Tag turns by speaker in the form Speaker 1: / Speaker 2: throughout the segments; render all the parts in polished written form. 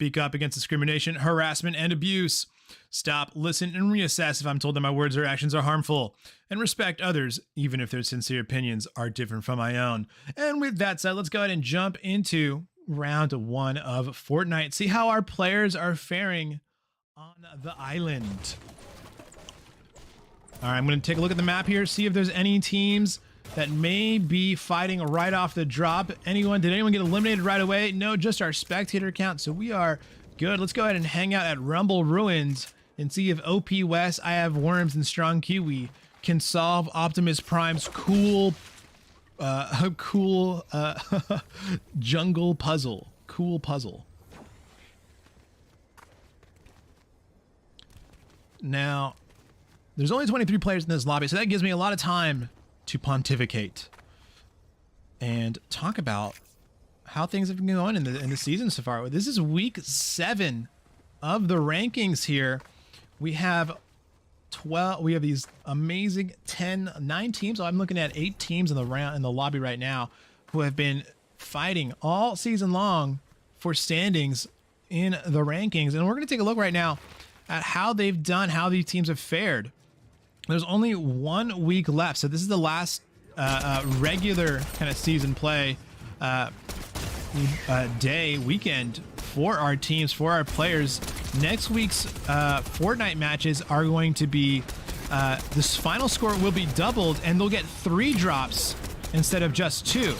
Speaker 1: speak up against discrimination, harassment, and abuse. Stop, listen, and reassess if I'm told that my words or actions are harmful. And respect others, even if their sincere opinions are different from my own. And with that said, let's go ahead and jump into round 1 of Fortnite. See how our players are faring on the island. All right, I'm going to take a look at the map here, see if there's any teams that may be fighting right off the drop. Did anyone get eliminated right away? No, just our spectator count. So we are good. Let's go ahead and hang out at Rumble Ruins and see if OP West, I Have Worms, and Strong Kiwi can solve Optimus Prime's cool jungle puzzle. Cool puzzle. Now, there's only 23 players in this lobby, so that gives me a lot of time to pontificate and talk about how things have been going in the season so far. This is week 7 of the rankings here. We have 12. We have these amazing 9 teams. So I'm looking at 8 teams in the lobby right now who have been fighting all season long for standings in the rankings. And we're going to take a look right now at how they've done, how these teams have fared. There's only 1 week left, so this is the last regular kind of season play weekend for our teams, for our players. Next week's Fortnite matches are going to be, this final score will be doubled, and they'll get 3 drops instead of just 2.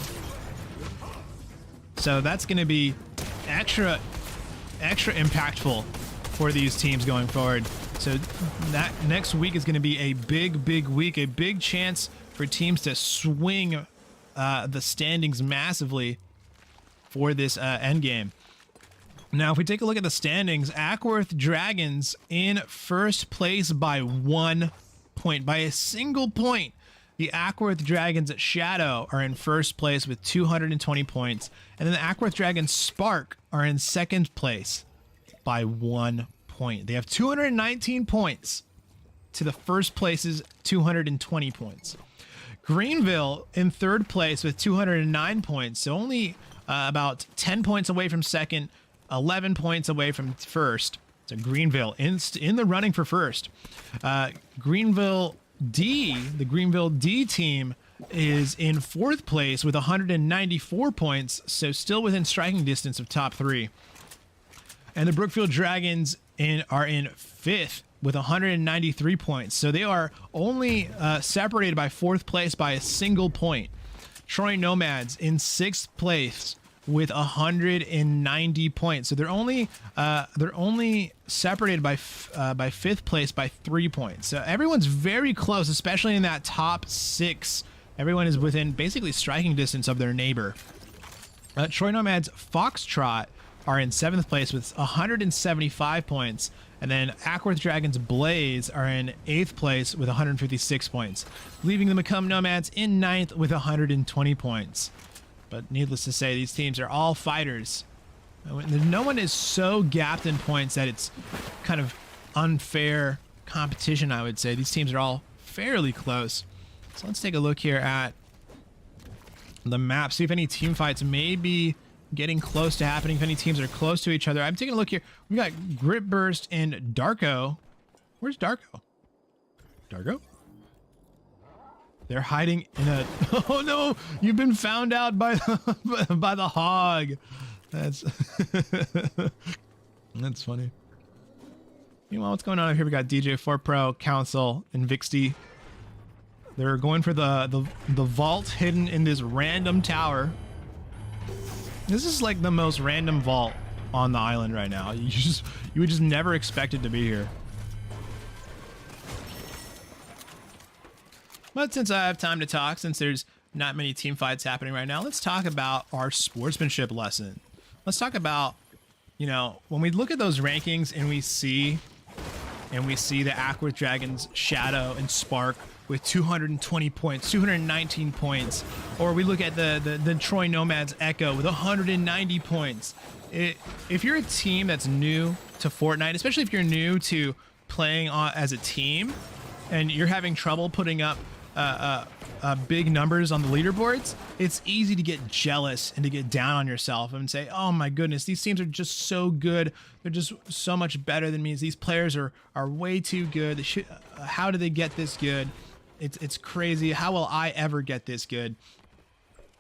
Speaker 1: So that's going to be extra impactful for these teams going forward. So that next week is going to be a big week, a big chance for teams to swing the standings massively for this end game. Now, if we take a look at the standings, Ackworth Dragons in first place by 1 point, by a single point. The Ackworth Dragons at Shadow are in first place with 220 points, and then the Ackworth Dragons Spark are in second place by 1 point. They have 219 points to the first place's 220 points. Greenville in third place with 209 points, so only about 10 points away from second, 11 points away from first. So Greenville in the running for first. Greenville D, the Greenville D team, is in fourth place with 194 points, so still within striking distance of top 3. And the Brookfield Dragons are in 5th with 193 points. So they are only separated by 4th place by a single point. Troy Nomads in 6th place with 190 points. So they're only separated by 5th place by 3 points. So everyone's very close, especially in that top 6. Everyone is within basically striking distance of their neighbor. Troy Nomads Foxtrot are in 7th place with 175 points, and then Ackworth Dragons Blaze are in 8th place with 156 points, leaving the Macomb Nomads in 9th with 120 points. But needless to say, these teams are all fighters. No one is so gapped in points that it's kind of unfair competition, I would say. These teams are all fairly close. So let's take a look here at the map, see if any team fights may be getting close to happening, if any teams are close to each other. I'm taking a look here. We got Grip Burst and Darko. Where's Darko? Darko? They're hiding in a... Oh no! You've been found out by the, by the hog. That's... That's funny. Meanwhile, what's going on over here? We got DJ4 Pro, Council, and Vixty. They're going for the vault hidden in this random tower. This is like the most random vault on the island right now. You would just never expect it to be here. But since I have time to talk, since there's not many team fights happening right now, let's talk about our sportsmanship lesson. Let's talk about, you know, when we look at those rankings and we see the Ackworth Dragons Shadow and Spark with 220 points, 219 points, or we look at the Troy Nomads Echo with 190 points. If you're a team that's new to Fortnite, especially if you're new to playing as a team and you're having trouble putting up big numbers on the leaderboards, it's easy to get jealous and to get down on yourself and say, oh my goodness, these teams are just so good. They're just so much better than me. These players are way too good. They should, how do they get this good? It's crazy. How will I ever get this good?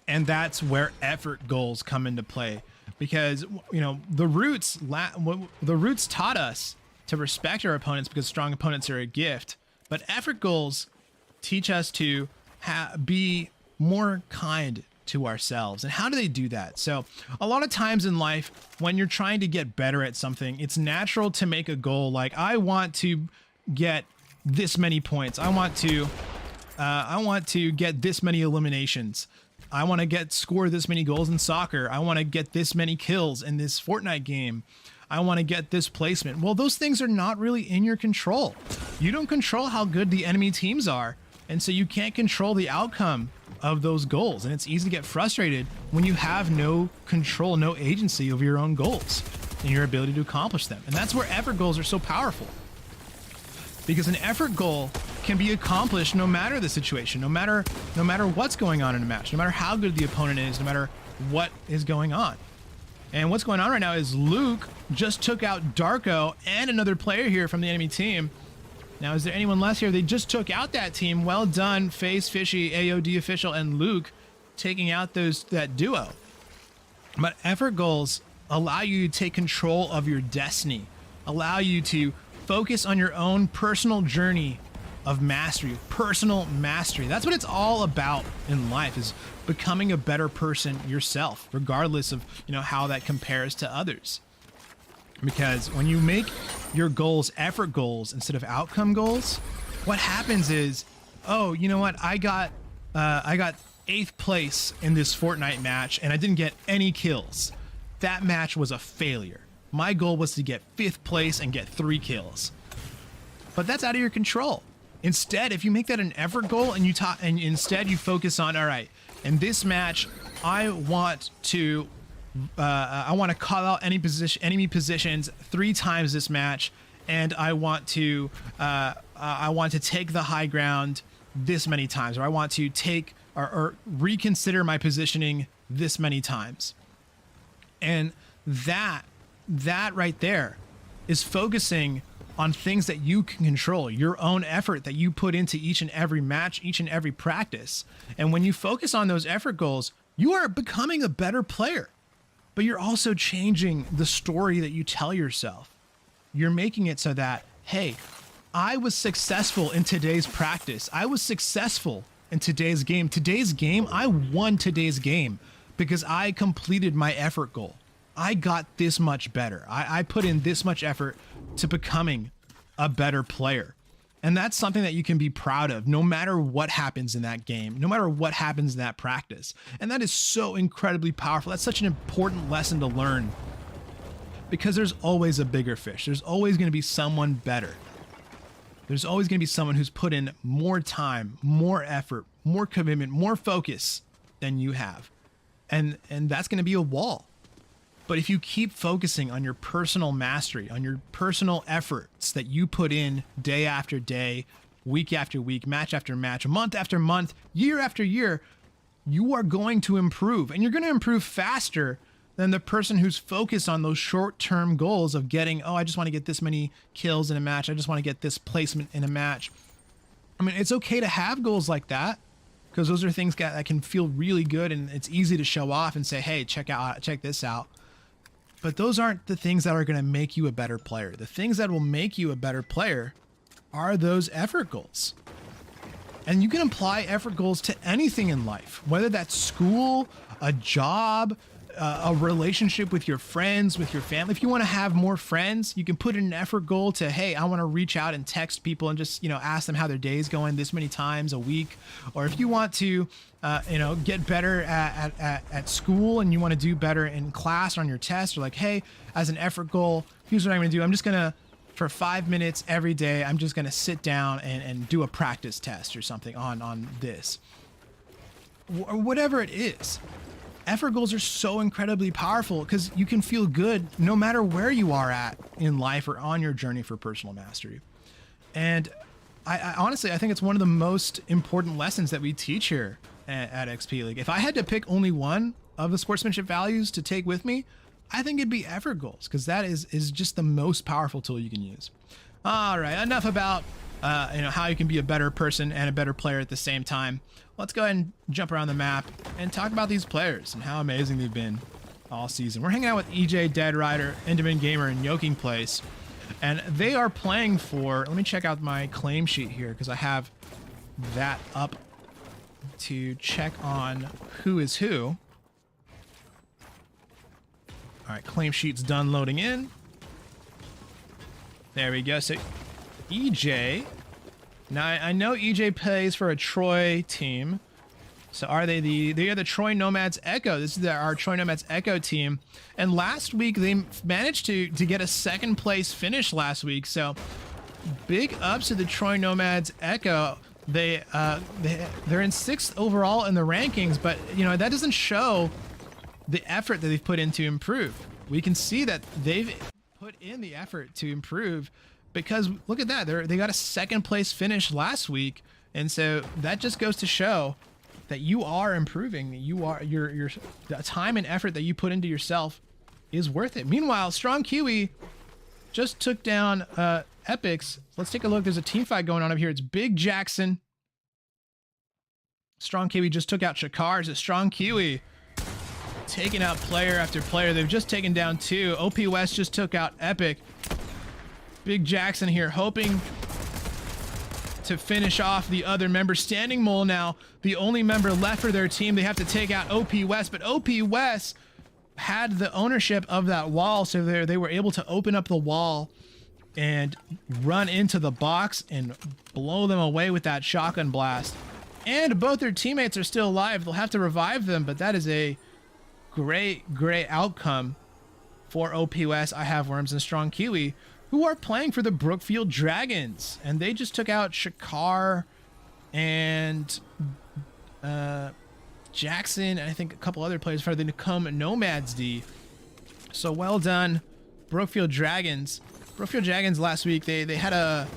Speaker 1: And that's where effort goals come into play, because the roots taught us to respect our opponents because strong opponents are a gift. But effort goals teach us to be more kind to ourselves. And how do they do that? So a lot of times in life, when you're trying to get better at something, it's natural to make a goal like, I want to get this many points. I want to get this many eliminations. I want to score this many goals in soccer. I want to get this many kills in this Fortnite game. I want to get this placement. Well, those things are not really in your control. You don't control how good the enemy teams are. And so you can't control the outcome of those goals. And it's easy to get frustrated when you have no control, no agency over your own goals and your ability to accomplish them. And that's where effort goals are so powerful. Because an effort goal can be accomplished no matter the situation, no matter what's going on in a match, no matter how good the opponent is, no matter what is going on. And what's going on right now is Luke just took out Darko and another player here from the enemy team. Now, is there anyone less here? They just took out that team. Well done, Face, Fishy, AOD Official, and Luke taking out that duo. But effort goals allow you to take control of your destiny, allow you to focus on your own personal journey of mastery, personal mastery. That's what it's all about in life, is becoming a better person yourself, regardless of how that compares to others. Because when you make your goals effort goals instead of outcome goals, what happens is, oh, you know what? I got 8th place in this Fortnite match and I didn't get any kills. That match was a failure. My goal was to get 5th place and get 3 kills. But that's out of your control. Instead, if you make that an effort goal and instead you focus on, all right, in this match, I want to call out enemy positions 3 times this match, and I want to take the high ground this many times, or I want to take or reconsider my positioning this many times. And that right there is focusing on things that you can control, your own effort that you put into each and every match, each and every practice. And when you focus on those effort goals, you are becoming a better player, but you're also changing the story that you tell yourself. You're making it so that, hey, I was successful in today's practice. I was successful in today's game. Today's game, I won today's game because I completed my effort goal. I got this much better. I put in this much effort to becoming a better player. And that's something that you can be proud of no matter what happens in that game, no matter what happens in that practice. And that is so incredibly powerful. That's such an important lesson to learn, because there's always a bigger fish. There's always going to be someone better. There's always going to be someone who's put in more time, more effort, more commitment, more focus than you have. And that's going to be a wall. But if you keep focusing on your personal mastery, on your personal efforts that you put in day after day, week after week, match after match, month after month, year after year, you are going to improve. And you're going to improve faster than the person who's focused on those short-term goals of getting, oh, I just want to get this many kills in a match. I just want to get this placement in a match. I mean, it's okay to have goals like that, because those are things that can feel really good, and it's easy to show off and say, hey, check this out. But those aren't the things that are going to make you a better player. The things that will make you a better player are those effort goals. And you can apply effort goals to anything in life, whether that's school, a job, a relationship with your friends, with your family. If you want to have more friends, you can put in an effort goal to, hey, I want to reach out and text people and just, ask them how their day is going this many times a week. Or if you want to, get better at school and you want to do better in class or on your test, or like, hey, as an effort goal, here's what I'm going to do. I'm just going to, for 5 minutes every day, I'm just going to sit down and do a practice test or something on this. Or whatever it is. Effort goals are so incredibly powerful because you can feel good no matter where you are at in life or on your journey for personal mastery. And I honestly, I think it's one of the most important lessons that we teach here at XP League. If I had to pick only one of the sportsmanship values to take with me, I think it'd be effort goals, because that is just the most powerful tool you can use. All right, enough about how you can be a better person and a better player at the same time. Let's go ahead and jump around the map and talk about these players and how amazing they've been all season. We're hanging out with EJ, Dead Rider, Enderman Gamer, and Yoking Place, and they are playing for, let me check out my claim sheet here, because I have that up to check on who is who. All right, claim sheet's done loading in. There we go. So EJ, now I know EJ plays for a Troy team. So are they are the Troy Nomads Echo. This is our Troy Nomads Echo team. And last week they managed to get a second place finish last week. So big ups to the Troy Nomads Echo. They're in 6th overall in the rankings, but that doesn't show the effort that they've put in to improve. We can see that they've put in the effort to improve, because look at that, they got a 2nd place finish last week, and so that just goes to show that you are improving. Your the time and effort that you put into yourself is worth it. Meanwhile, Strong Kiwi just took down Epics. Let's take a look. There's a team fight going on up here. It's Big Jackson. Strong Kiwi just took out Shakar. It's a Strong Kiwi taking out player after player. They've just taken down 2. OP West just took out Epic. Big Jackson here hoping to finish off the other member. Standing Mole now the only member left for their team. They have to take out OP West, but OP West had the ownership of that wall, so they were able to open up the wall and run into the box and blow them away with that shotgun blast. And both their teammates are still alive. They'll have to revive them, but that is a great outcome for OP West. I have Worms and Strong Kiwi, who are playing for the Brookfield Dragons, and they just took out Shakar and Jackson, and I think a couple other players for the Nakoma Nomads D. So well done, Brookfield Dragons. Brookfield Dragons last week, they had a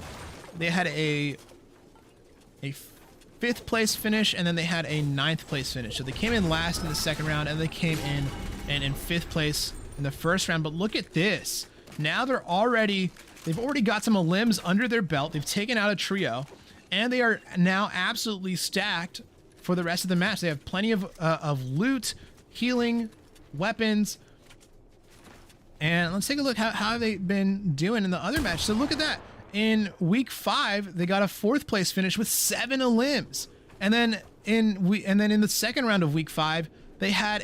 Speaker 1: 5th place finish, and then they had a 9th place finish. So they came in last in the 2nd round, and they came in 5th place in the 1st round. But look at this. Now they've already got some limbs under their belt. They've taken out a trio, and they are now absolutely stacked for the rest of the match. They have plenty of loot, healing, weapons. And let's take a look how they've been doing in the other match. So look at that. In week 5, they got a 4th place finish with 7 limbs, and then in the 2nd round of week 5, they had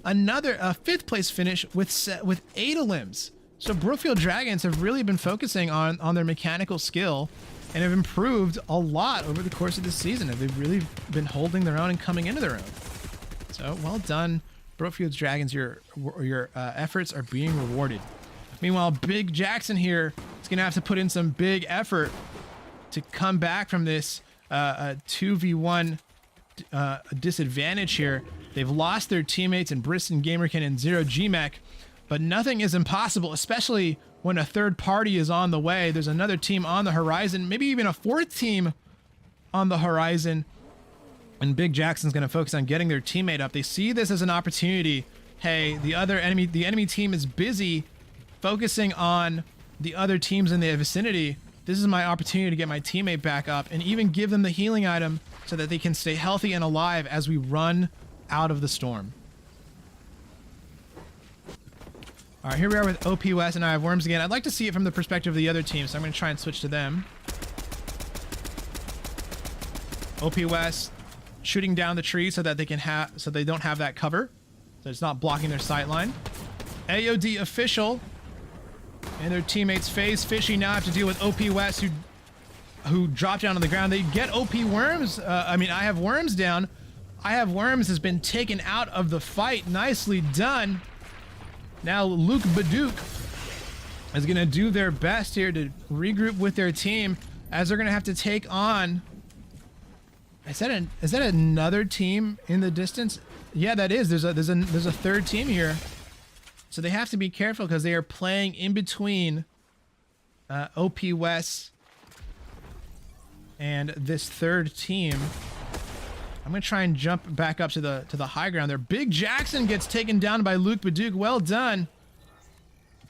Speaker 1: another 5th place finish with 8 limbs. So Brookfield Dragons have really been focusing on their mechanical skill and have improved a lot over the course of this season. They've really been holding their own and coming into their own. So well done, Brookfield Dragons. Your efforts are being rewarded. Meanwhile, Big Jackson here is going to have to put in some big effort to come back from this 2v1 disadvantage here. They've lost their teammates in Briston Gamerkin and Zero GMech, but nothing is impossible, especially when a 3rd party is on the way. There's another team on the horizon, maybe even a 4th team on the horizon, and Big Jackson's going to focus on getting their teammate up. They see this as an opportunity. Hey, the enemy team is busy focusing on the other teams in the vicinity. This is my opportunity to get my teammate back up and even give them the healing item so that they can stay healthy and alive as we run out of the storm. All right, here we are with OP West, and I have Worms again. I'd like to see it from the perspective of the other team, so I'm going to try and switch to them. OP West shooting down the tree so that they don't have that cover, so it's not blocking their sight line. AOD official and their teammates FaZe Fishy now have to deal with OP West, who dropped down on the ground. They get OP Worms. I have Worms down. I have Worms has been taken out of the fight. Nicely done. Now Luke Baduke is going to do their best here to regroup with their team, as they're going to have to take on... Is that another team in the distance? Yeah, that is. There's a 3rd team here. So they have to be careful because they are playing in between OP West And this third team, I'm gonna try and jump back up to the high ground there. Big Jackson gets taken down by Luke Baduk. Well done.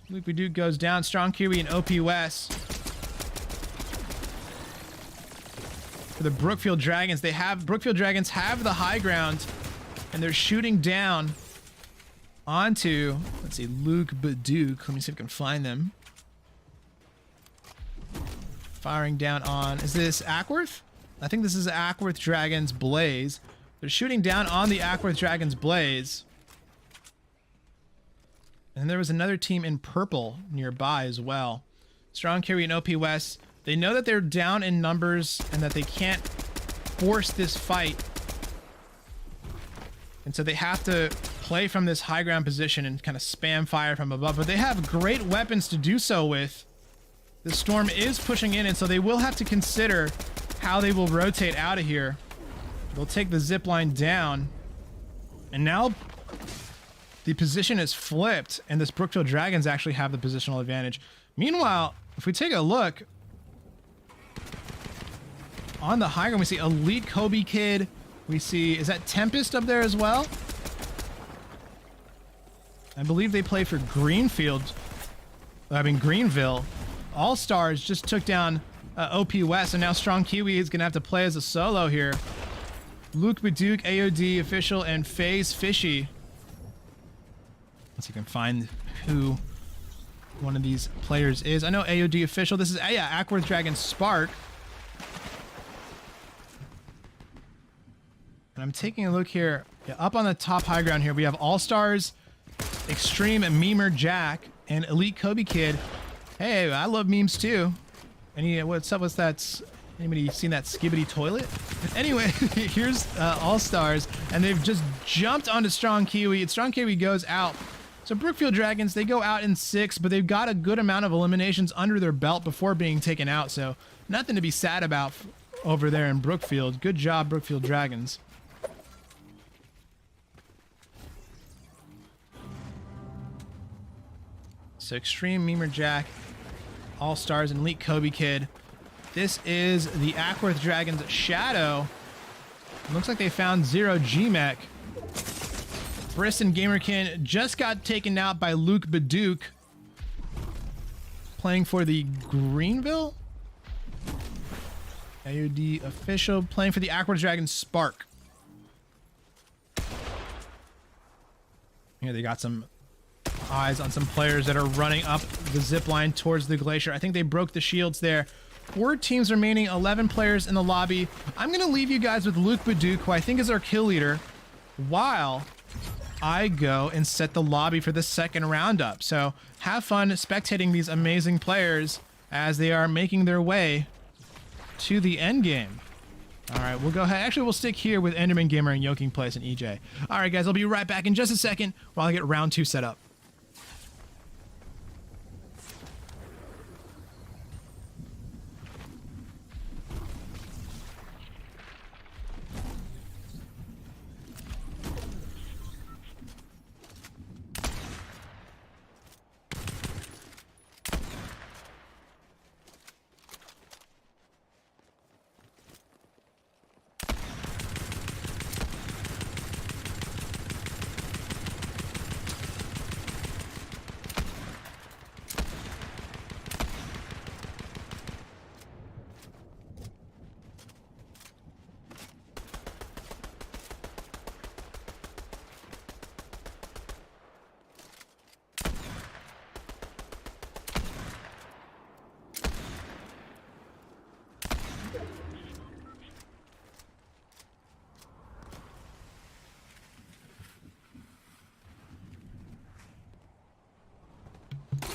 Speaker 1: Luke Baduk goes down. Strong Kiwi and OP West. For the Brookfield Dragons, Brookfield Dragons have the high ground, and they're shooting down onto, let's see, Luke Baduk. Let me see if I can find them. Firing down on, is this Ackworth? I think this is Ackworth Dragons Blaze. They're shooting down on the Ackworth Dragons Blaze. And there was another team in purple nearby as well. Strong Carry and OP West. They know that they're down in numbers and that they can't force this fight. And so they have to play from this high ground position and kind of spam fire from above. But they have great weapons to do so with. The storm is pushing in, and so they will have to consider how they will rotate out of here. They'll take the zip line down. And now the position is flipped, and this Brookfield Dragons actually have the positional advantage. Meanwhile, if we take a look on the high ground, we see Elite Kobe Kid. We see, is that Tempest up there as well? I believe they play for Greenville. All Stars just took down OP West, and now Strong Kiwi is going to have to play as a solo here. Luke Baduk, AOD Official, and FaZe Fishy. Let's see if I can find who one of these players is. I know AOD Official. This is, yeah, Ackworth Dragon Spark. And I'm taking a look here. Yeah, up on the top high ground here, we have All Stars, Extreme Memer Jack, and Elite Kobe Kid. Hey, I love memes too. Any, what's up with that? Anybody seen that Skibbity toilet? Anyway, here's All Stars, and they've just jumped onto Strong Kiwi. Strong Kiwi goes out. So Brookfield Dragons, they go out in 6, but they've got a good amount of eliminations under their belt before being taken out. So nothing to be sad about over there in Brookfield. Good job, Brookfield Dragons. So Extreme Memer Jack, All Stars, and Elite Kobe Kid. This is the Ackworth Dragons Shadow. It looks like they found Zero G-Mech. Briston Gamerkin just got taken out by Luke Baduk. Playing for the Greenville? AOD Official playing for the Ackworth Dragons Spark. Here they got some eyes on some players that are running up the zip line towards the glacier. I think they broke the shields there. 4 teams remaining, 11 players in the lobby. I'm going to leave you guys with Luke Baduk, who I think is our kill leader, while I go and set the lobby for the second roundup. So have fun spectating these amazing players as they are making their way to the end game. All right, we'll go ahead. Actually, we'll stick here with Enderman Gamer and Yoking Place and EJ. All right, guys, I'll be right back in just a second while I get round 2 set up.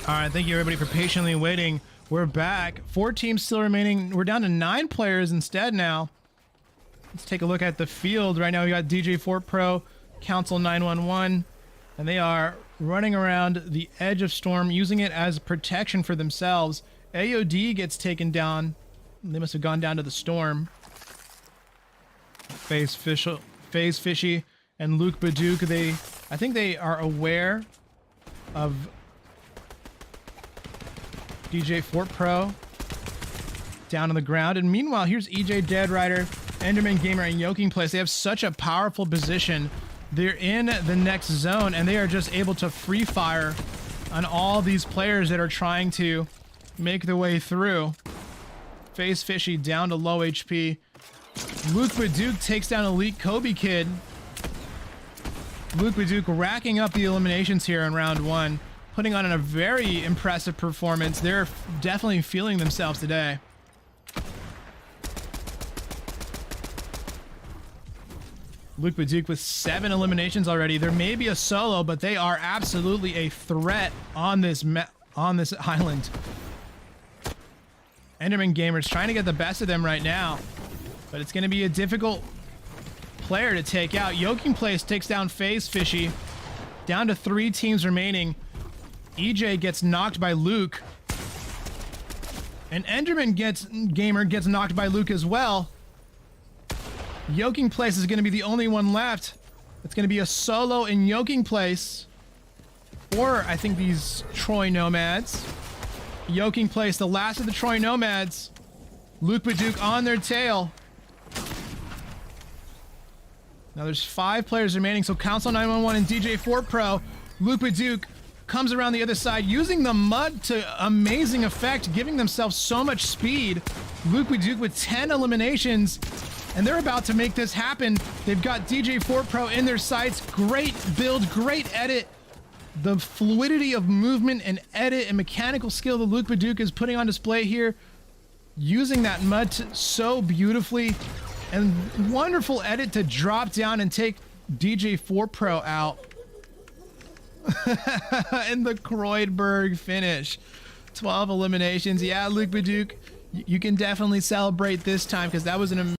Speaker 1: All right, thank you everybody for patiently waiting. We're back. 4 teams still remaining. We're down to 9 players instead now. Let's take a look at the field. Right now we got DJ Fort Pro, Council 911, and they are running around the edge of Storm, using it as protection for themselves. AOD gets taken down. They must have gone down to the Storm. FaZe Fishy and Luke Baduk, I think they are aware of DJ Fort Pro. down on the ground. And meanwhile, here's EJ Dead Rider, Enderman Gamer, and Yoking Place. They have such a powerful position. They're in the next zone, and they are just able to free fire on all these players that are trying to make their way through. Face Fishy down to low HP. Luke Baduke takes down Elite Kobe Kid. Luke Baduke racking up the eliminations here in round 1, putting on a very impressive performance. They're definitely feeling themselves today. Luke Baduke with 7 eliminations already. There may be a solo, but they are absolutely a threat on this island. Enderman Gamer's trying to get the best of them right now, but it's going to be a difficult player to take out. Yoking Place takes down FaZe Fishy. Down to 3 teams remaining. EJ gets knocked by Luke. And Enderman Gamer gets knocked by Luke as well. Yoking Place is going to be the only one left. It's going to be a solo in Yoking Place. Or, I think, these Troy Nomads. Yoking Place, the last of the Troy Nomads. Luke Baduke on their tail. Now there's 5 players remaining, so Council 911 and DJ Fort Pro. Luke Baduke comes around the other side, using the mud to amazing effect, giving themselves so much speed. Luke Baduke with 10 eliminations, and they're about to make this happen. They've got DJ Fort Pro in their sights. Great build, great edit. The fluidity of movement and edit and mechanical skill that Luke Baduke is putting on display here, using that mud so beautifully, and wonderful edit to drop down and take DJ Fort Pro out. And the Kreuzberg finish. 12 eliminations. Yeah, Luke Baduke, you can definitely celebrate this time, because that was an amazing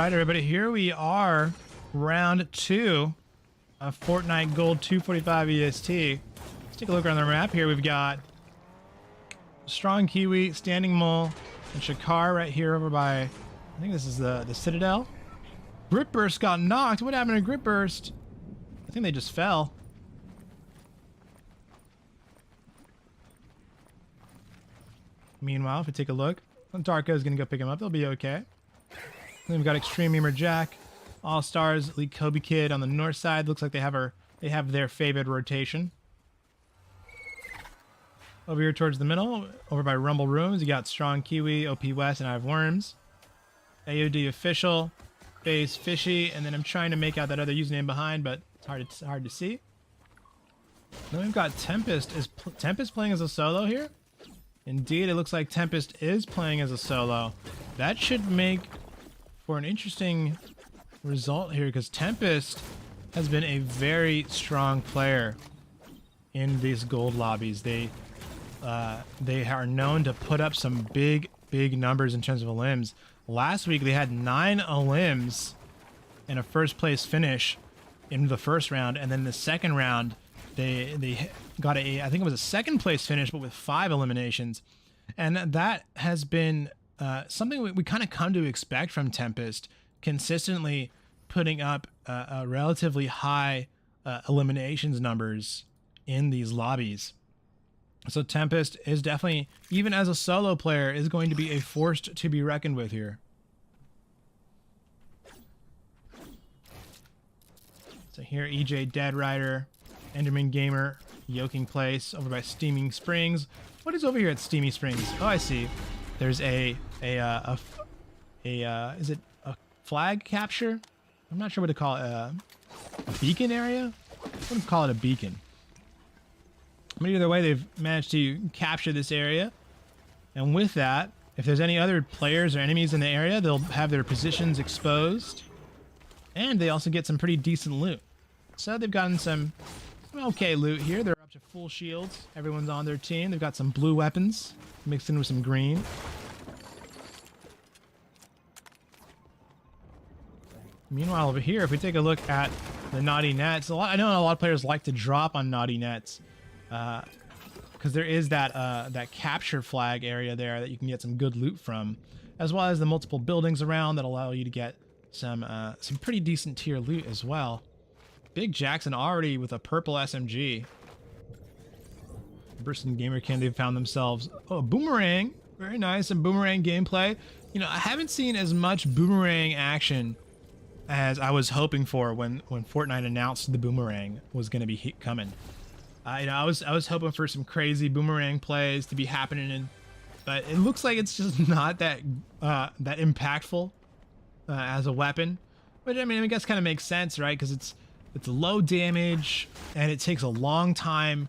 Speaker 1: right, everybody, here we are, round 2 of Fortnite Gold 245 EST. Let's take a look around the map here. We've got Strong Kiwi, Standing Mole, and Shakar right here over by, I think this is the Citadel. Grip Burst got knocked. What happened to Grip Burst? I think they just fell. Meanwhile, if we take a look, Darko is going to go pick him up. They'll be okay. Then we've got Extreme Emer Jack, All Stars, Elite Kobe Kid on the north side. Looks like they have their favored rotation. Over here towards the middle, over by Rumble Rooms, you got Strong Kiwi, OP West, and I have Worms. AOD Official, Face Fishy, and then I'm trying to make out that other username behind, but it's hard to see. Then we've got Tempest. Is Tempest playing as a solo here? Indeed, it looks like Tempest is playing as a solo. That should make for an interesting result here, because Tempest has been a very strong player in these gold lobbies. They are known to put up some big numbers in terms of elims. Last week they had 9 elims and a first place finish in the first round, and then the second round they got I think it was a second place finish, but with 5 eliminations. And that has been something we kind of come to expect from Tempest, consistently putting up a relatively high eliminations numbers in these lobbies. So Tempest is definitely, even as a solo player, is going to be a force to be reckoned with here. So here, EJ Dead Rider, Enderman Gamer, Yoking Place, over by Steaming Springs. What is over here at Steamy Springs? Oh, I see. There's is it a flag capture? I'm not sure what to call it. A beacon area? I wouldn't call it a beacon. But either way, they've managed to capture this area. And with that, if there's any other players or enemies in the area, they'll have their positions exposed. And they also get some pretty decent loot. So they've gotten some okay loot here. They're up to full shields. Everyone's on their team. They've got some blue weapons mixed in with some green. Meanwhile, over here, if we take a look at the naughty nets, I know a lot of players like to drop on naughty nets, because there is that capture flag area there that you can get some good loot from, as well as the multiple buildings around that allow you to get some pretty decent tier loot as well. Big Jackson already with a purple SMG. Bursting Gamerkin, they've found themselves a boomerang. Very nice, some boomerang gameplay. You know, I haven't seen as much boomerang action as I was hoping for when Fortnite announced the boomerang was going to be coming. You know, I was hoping for some crazy boomerang plays to be happening, but it looks like it's just not that that impactful as a weapon. But I mean, I guess kind of makes sense, right? Because it's low damage and it takes a long time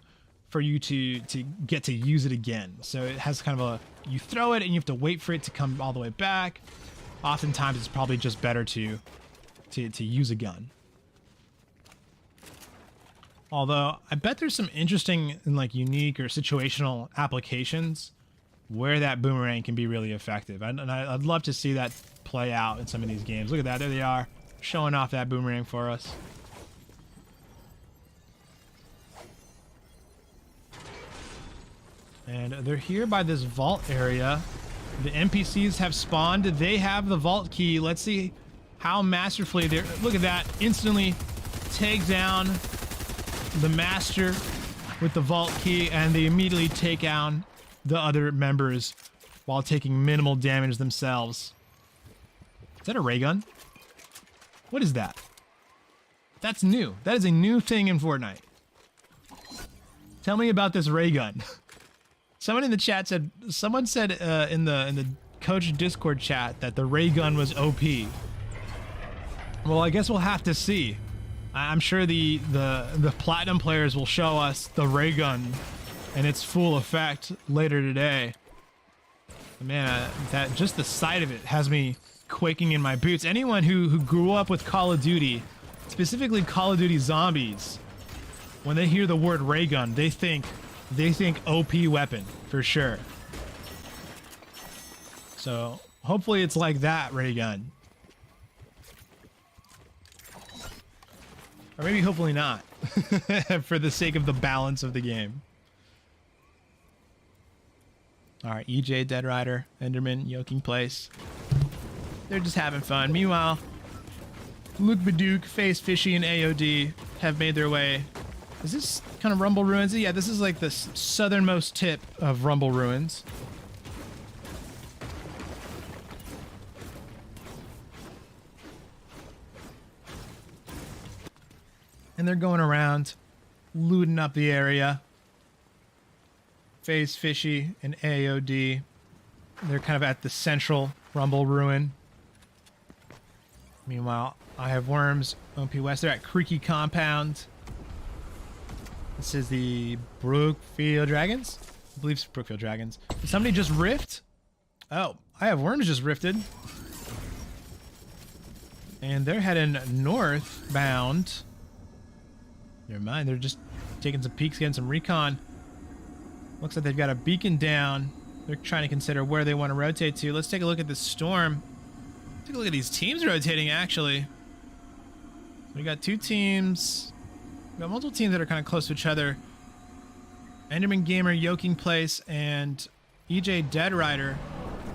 Speaker 1: for you to get to use it again. So it has kind of you throw it and you have to wait for it to come all the way back. Oftentimes it's probably just better to use a gun. Although I bet there's some interesting and like unique or situational applications where that boomerang can be really effective. And I'd love to see that play out in some of these games. Look at that, there they are, showing off that boomerang for us. And they're here by this vault area. The NPCs have spawned. They have the vault key. Let's see how masterfully they're... Look at that. Instantly take down the master with the vault key, and they immediately take down the other members while taking minimal damage themselves. Is that a ray gun? What is that? That's new. That is a new thing in Fortnite. Tell me about this ray gun. Someone in the chat said, someone said in the coach Discord chat that the ray gun was OP. Well, I guess we'll have to see. I'm sure the platinum players will show us the ray gun and its full effect later today. Man, that just the sight of it has me quaking in my boots. Anyone who grew up with Call of Duty, specifically Call of Duty Zombies, when they hear the word ray gun, they think OP weapon for sure. So hopefully it's like that ray gun. Or maybe hopefully not. For the sake of the balance of the game. Alright, EJ, Dead Rider, Enderman, Yoking Place. They're just having fun. Meanwhile, Luke Baduke, Face Fishy, and AOD have made their way. Is this kind of Rumble Ruins? Yeah, this is like the southernmost tip of Rumble Ruins. And they're going around, looting up the area. Face Fishy and AOD. They're kind of at the central Rumble Ruin. Meanwhile, I Have Worms, OP West. They're at Creaky Compound. This is the Brookfield Dragons? I believe it's Brookfield Dragons. Did somebody just rift? Oh, I Have Worms just rifted. And they're heading northbound. Never mind, they're just taking some peeks, getting some recon. Looks like they've got a beacon down. They're trying to consider where they want to rotate to. Let's take a look at this storm. Take a look at these teams rotating, actually. We got two teams. We got multiple teams that are kind of close to each other. Enderman Gamer, Yoking Place, and EJ Dead Rider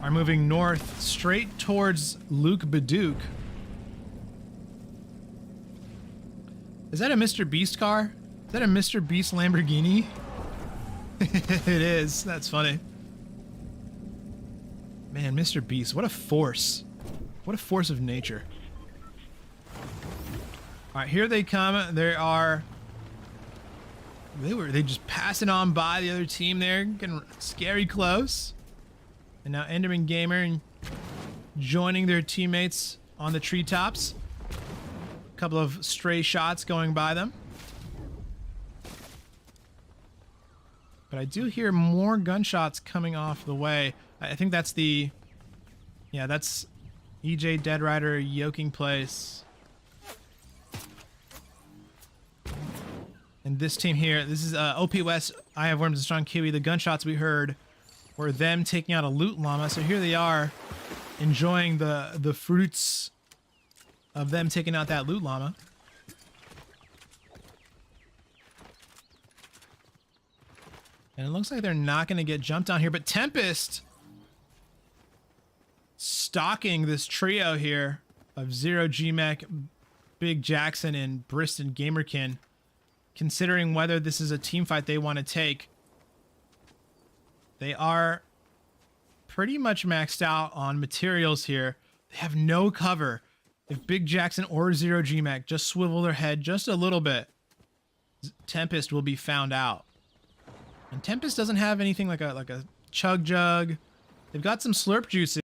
Speaker 1: are moving north straight towards Luke Baduke. Is that a Mr. Beast car? Is that a Mr. Beast Lamborghini? It is. That's funny. Man, Mr. Beast, what a force. What a force of nature. Alright, here they come. They just passing on by the other team there, getting scary close. And now Enderman Gamer joining their teammates on the treetops. Couple of stray shots going by them. But I do hear more gunshots coming off the way. I think that's the... Yeah, that's EJ Dead Rider, Yoking Place. And this team here, this is OP West, I Have Worms, and Strong Kiwi. The gunshots we heard were them taking out a loot llama. So here they are, enjoying the fruits of them taking out that loot llama. And it looks like they're not going to get jumped on here, but Tempest stalking this trio here of Zero G-Mech, Big Jackson, and Briston Gamerkin, considering whether this is a team fight they want to take. They are pretty much maxed out on materials here. They have no cover. If Big Jackson or Zero G-Mech just swivel their head just a little bit, Tempest will be found out. And Tempest doesn't have anything like a chug jug. They've got some slurp juices.